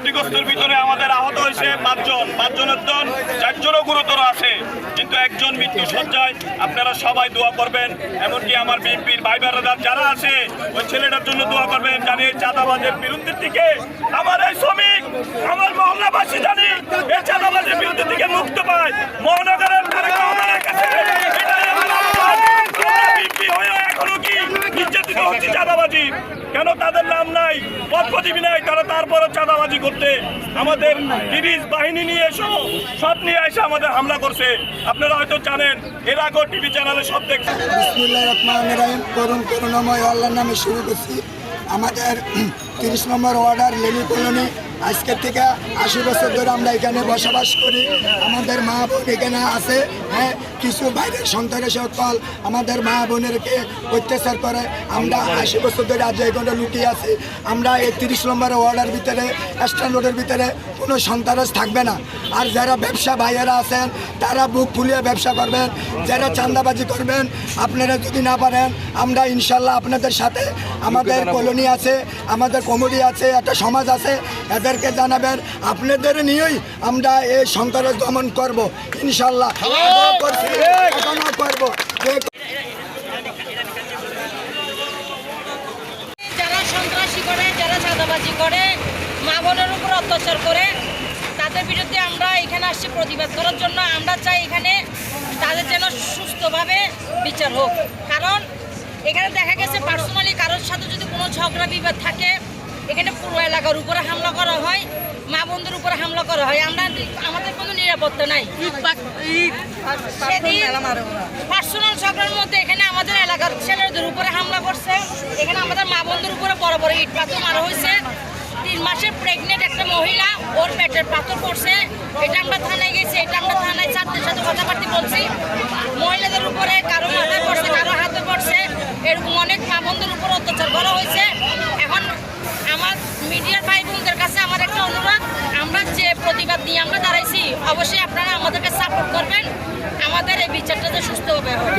ক্ষতিগ্রস্তের ভিতরে আমাদের আহত হয়েছে পাঁচজনের 4জনও গুরুতর আছে, কিন্তু একজন মৃত্যু সজ্জায়। আপনারা সবাই দোয়া করবেন, এমনকি আমার বিএনপির ভাই বোনেরা যারা আছে ওই ছেলেটার জন্য দোয়া করবেন, জানি এই চাঁদাবাজের বিরুদ্ধে থেকে আমার এই শ্রমিক, আমার মহল্লাবাসী জানি এই চাঁদাবাজের বিরুদ্ধে থেকে মুক্ত পায়। মহানগরের এখনো কি নির্যাতিত হচ্ছে চাঁদাবাজি? কেন তাদের নাম নাই, পদপদবি নাই, তারা তারপরে চাঁদাবাজি করতে আমাদের পুলিশ বাহিনী নিয়ে সব নিয়ে এসে আমাদের হামলা করছে। আপনারা হয়তো জানেন, এর আগেও টিভি চ্যানেলে সব দেখছেন। বিসমিল্লাহির রহমানির রহিম। করুণাময় আল্লাহর নামে শুরু করছি। আমাদের 30 নম্বর ওয়ার্ডার লেনি কলোনি, আজকের থেকে 80 বছর ধরে আমরা এখানে বসবাস করি। আমাদের মা বোন এখানে আছে, হ্যাঁ, কিছু বাইরের সন্তানের সকল আমাদের মা বোনেরকে অত্যাচার করে। আমরা 80 বছর ধরে আজ এখানে লুকিয়ে আছি। আমরা এই 30 নম্বর ওয়ার্ডের ভিতরে, স্ট্যান্ড রোডের ভিতরে কোনো সন্ত্রাস থাকবে না। আর যারা ব্যবসা ভাইয়েরা আছেন তারা বুক ফুলিয়ে ব্যবসা করবেন, যারা চাঁদাবাজি করবেন আপনারা যদি না পারেন, আমরা ইনশাল্লাহ আপনাদের সাথে, আমাদের কলোনি আছে, আমাদের কমিটি আছে, একটা সমাজ আছে, এদেরকে জানাবেন। আপনাদের নিয়েই আমরা এই সন্ত্রাস দমন করব ইনশাল্লাহ, এখনো করব। যারা সন্ত্রাসী করে, যারা চাঁদাবাজি করে, মা বোনের উপর অত্যাচার করে, তাদের বিরুদ্ধে আমরা এখানে আসছি প্রতিবাদ করার জন্য। আমরা চাই এখানে তাদের যেন সুস্থভাবে বিচার হোক। কারণ এখানে দেখা গেছে পার্সোনালি কারোর সাথে যদি কোনো ঝগড়া বিবাদ থাকে, এখানে পুরো এলাকার উপরে হামলা করা হয়, মা বোনদের উপরে হামলা করা হয়। আমাদের কোনো নিরাপত্তা নাই। পার্সোনাল ঝগড়ার মধ্যে এখানে আমাদের এলাকার ছেলেদের উপরে হামলা করছে, এখানে আমাদের মা বোনদের উপরে বড় বড় ইট পাথর মারা হয়েছে। 3 মাসের প্রেগনেন্ট একটা মহিলা, ওর পেটের পাথর পড়ছে। এটা আমরা থানায় গেছি, এটা আমরা থানায় ছাত্রের সাথে কথাবার্তা বলছি। মহিলাদের উপরে কারো মাথায় পড়ছে, কারো হাতে পড়ছে, এরকম অনেক মা বোনদের উপর অত্যাচার করা হয়েছে। এখন আমার মিডিয়ার ভাই বোনদের কাছে আমার একটা অনুরোধ, আমরা যে প্রতিবাদ নিয়ে আমরা দাঁড়াইছি, অবশ্যই আপনারা আমাদেরকে সাপোর্ট করবেন। আমাদের এই বিচারটা যে সুস্থভাবে হবে।